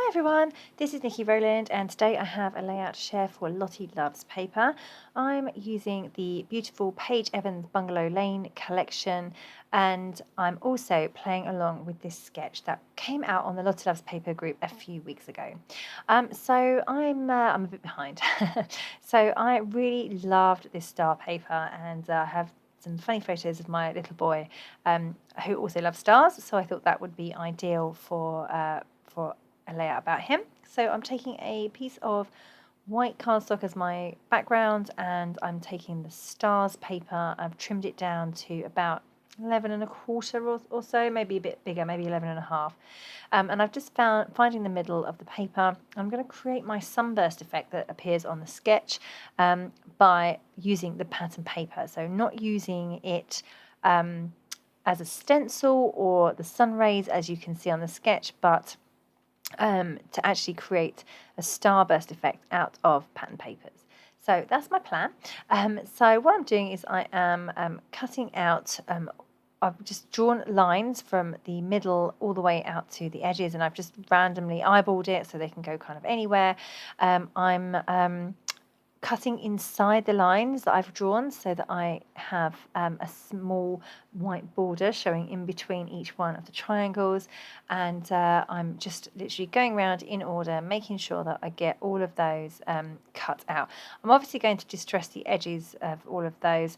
everyone, this is Nikki Rowland and today I have a layout to share for Lottie Loves Paper. I'm using the beautiful Paige Evans Bungalow Lane collection and I'm also playing along with this sketch that came out on the Lottie Loves Paper group a few weeks ago. So I'm a bit behind. So I really loved this star paper and I have some funny photos of my little boy who also loves stars, so I thought that would be ideal for a layout about him. So I'm taking a piece of white cardstock as my background and I'm taking the stars paper. I've trimmed it down to about 11 1/4 or so, maybe a bit bigger, maybe 11 1/2. And I've just finding the middle of the paper. I'm going to create my sunburst effect that appears on the sketch by using the pattern paper. So not using it as a stencil or the sun rays as you can see on the sketch, but to actually create a starburst effect out of pattern papers. So that's my plan. So what I'm doing is I am cutting out, I've just drawn lines from the middle all the way out to the edges and I've just randomly eyeballed it so they can go kind of anywhere. I'm cutting inside the lines that I've drawn so that I have a small white border showing in between each one of the triangles, and I'm just literally going around in order making sure that I get all of those cut out. I'm obviously going to distress the edges of all of those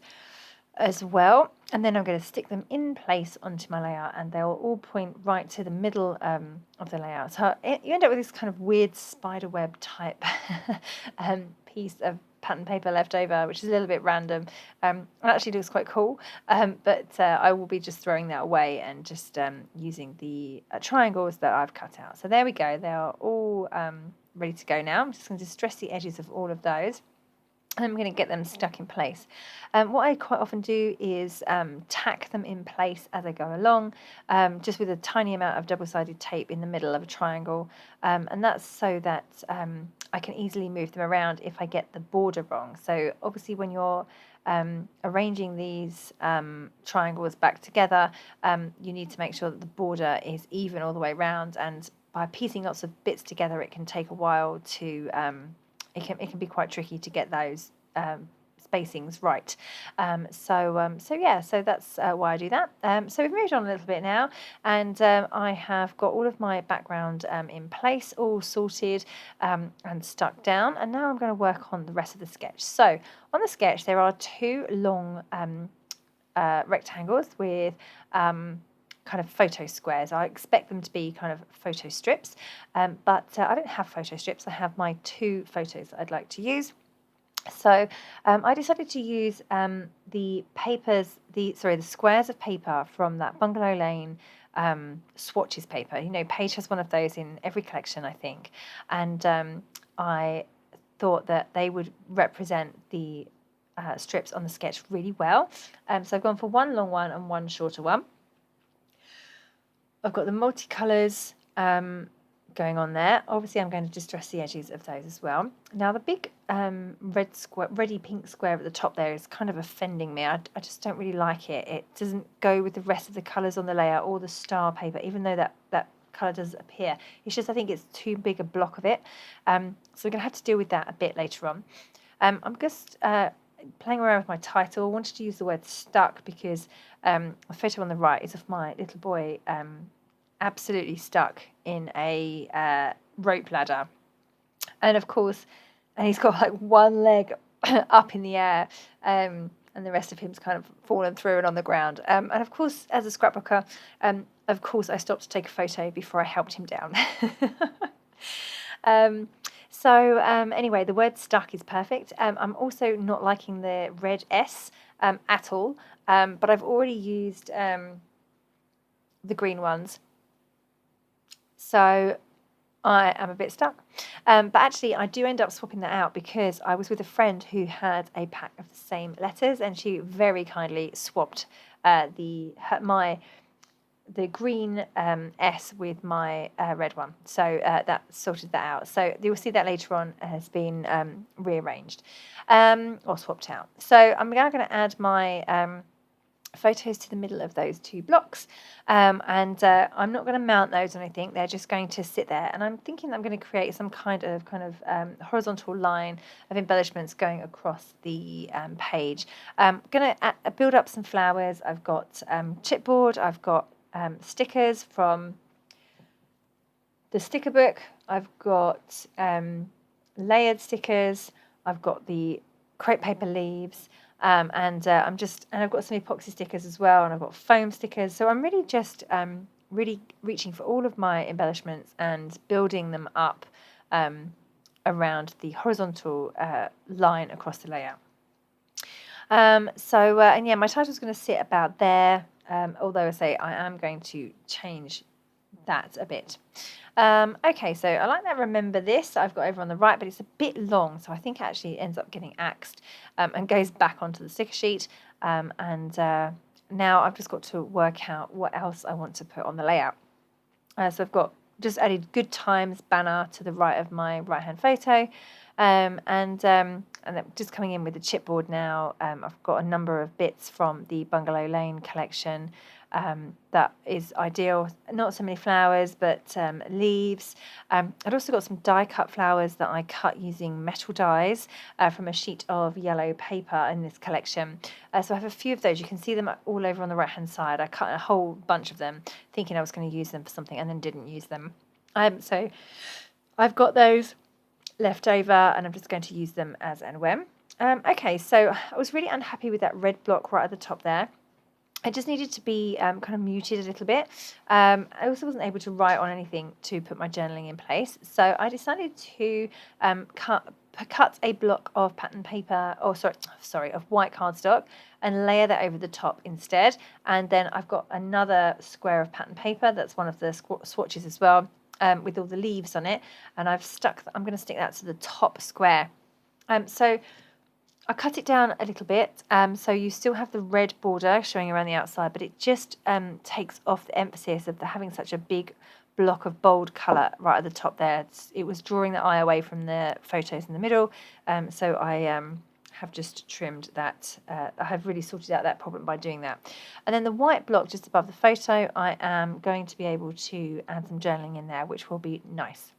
as well, and then I'm going to stick them in place onto my layout and they'll all point right to the middle of the layout. So you end up with this kind of weird spiderweb type piece of pattern paper left over, which is a little bit random. It actually looks quite cool, but I will be just throwing that away and just using the triangles that I've cut out. So there we go, they are all ready to go now. I'm just going to distress the edges of all of those. I'm going to get them stuck in place. What I quite often do is tack them in place as I go along, just with a tiny amount of double-sided tape in the middle of a triangle, and that's so that I can easily move them around if I get the border wrong. So obviously when you're arranging these triangles back together, you need to make sure that the border is even all the way around, and by piecing lots of bits together it can take a while to it can be quite tricky to get those spacings right. So that's why I do that. So we've moved on a little bit now, and I have got all of my background in place, all sorted and stuck down, and now I'm going to work on the rest of the sketch. So on the sketch there are two long rectangles with kind of photo squares. I expect them to be kind of photo strips, but I don't have photo strips. I have my two photos that I'd like to use. So I decided to use the squares of paper from that Bungalow Lane swatches paper. You know, Paige has one of those in every collection, I think, and I thought that they would represent the strips on the sketch really well. So I've gone for one long one and one shorter one. I've got the multicolours going on there. Obviously, I'm going to distress the edges of those as well. Now, the big reddy pink square at the top there is kind of offending me. I just don't really like it. It doesn't go with the rest of the colours on the layout or the star paper, even though that colour does appear. It's just I think it's too big a block of it. So we're going to have to deal with that a bit later on. I'm just playing around with my title. I wanted to use the word stuck because the photo on the right is of my little boy absolutely stuck in a rope ladder, and of course, and he's got like one leg up in the air, and the rest of him's kind of fallen through and on the ground. And of course, as a scrapbooker, of course, I stopped to take a photo before I helped him down. Anyway, the word stuck is perfect. I'm also not liking the red S at all, but I've already used the green ones. So I am a bit stuck. But actually, I do end up swapping that out because I was with a friend who had a pack of the same letters and she very kindly swapped the green S with my red one. So that sorted that out. So you'll see that later on has been rearranged or swapped out. So I'm now going to add my photos to the middle of those 2 blocks, and I'm not going to mount those or anything. They're just going to sit there, and I'm thinking I'm going to create some kind of horizontal line of embellishments going across the page. I'm going to build up some flowers. I've got chipboard, I've got stickers from the sticker book, I've got layered stickers, I've got the crepe paper leaves, and I've got some epoxy stickers as well, and I've got foam stickers. So I'm really just really reaching for all of my embellishments and building them up around the horizontal line across the layout. And yeah, my title's going to sit about there, although I say I am going to change that a bit. Okay, so I like that remember this I've got over on the right, but it's a bit long, so I think it actually ends up getting axed and goes back onto the sticker sheet. Now I've just got to work out what else I want to put on the layout. So I've got just added Good Times banner to the right of my right-hand photo, and then just coming in with the chipboard now. I've got a number of bits from the Bungalow Lane collection that is ideal. Not so many flowers, but leaves. I'd also got some die-cut flowers that I cut using metal dies from a sheet of yellow paper in this collection. So I have a few of those. You can see them all over on the right-hand side. I cut a whole bunch of them, thinking I was going to use them for something, and then didn't use them. So I've got those left over, and I'm just going to use them as and when. Okay, so I was really unhappy with that red block right at the top there. It just needed to be kind of muted a little bit. I also wasn't able to write on anything to put my journaling in place, so I decided to cut a block of pattern paper, of white cardstock, and layer that over the top instead. And then I've got another square of pattern paper that's one of the swatches as well, with all the leaves on it, and I'm going to stick that to the top square. So I cut it down a little bit, so you still have the red border showing around the outside, but it just takes off the emphasis of having such a big block of bold colour right at the top there. It was drawing the eye away from the photos in the middle, so I have just trimmed that. I have really sorted out that problem by doing that. And then the white block just above the photo, I am going to be able to add some journaling in there, which will be nice.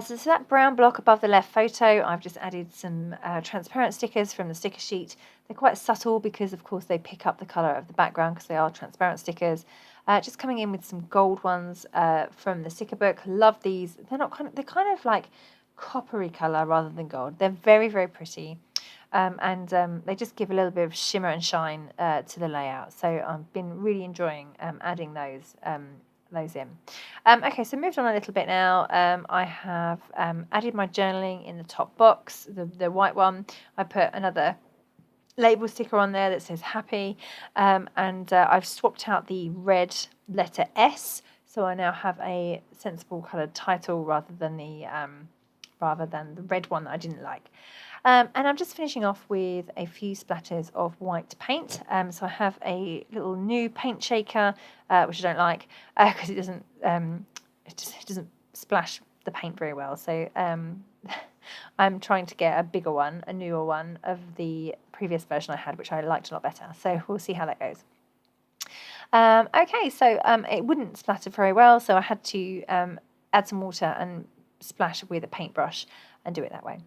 So that brown block above the left photo, I've just added some transparent stickers from the sticker sheet. They're quite subtle because, of course, they pick up the colour of the background because they are transparent stickers. Just coming in with some gold ones from the sticker book. Love these. They're kind of like coppery colour rather than gold. They're very, very pretty. And they just give a little bit of shimmer and shine to the layout. So I've been really enjoying adding those in. Okay, so moved on a little bit now. I have added my journaling in the top box, the white one. I put another label sticker on there that says happy, and I've swapped out the red letter S, so I now have a sensible coloured title rather than the red one that I didn't like. And I'm just finishing off with a few splatters of white paint. So I have a little new paint shaker, which I don't like because it doesn't splash the paint very well. So I'm trying to get a bigger one, a newer one of the previous version I had, which I liked a lot better. So we'll see how that goes. Okay, so it wouldn't splatter very well, so I had to add some water and splash with a paintbrush and do it that way.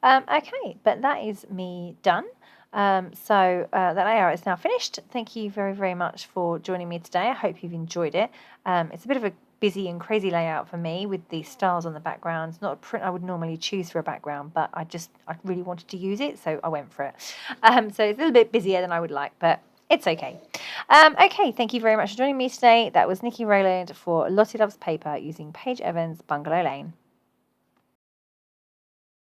Okay, but that is me done. So that layout is now finished. Thank you very, very much for joining me today. I hope you've enjoyed it. It's a bit of a busy and crazy layout for me with the stars on the background. It's not a print I would normally choose for a background, but I really wanted to use it, so I went for it. So it's a little bit busier than I would like, but it's okay. Okay, thank you very much for joining me today. That was Nikki Rowland for Lottie Loves Paper using Paige Evans Bungalow Lane.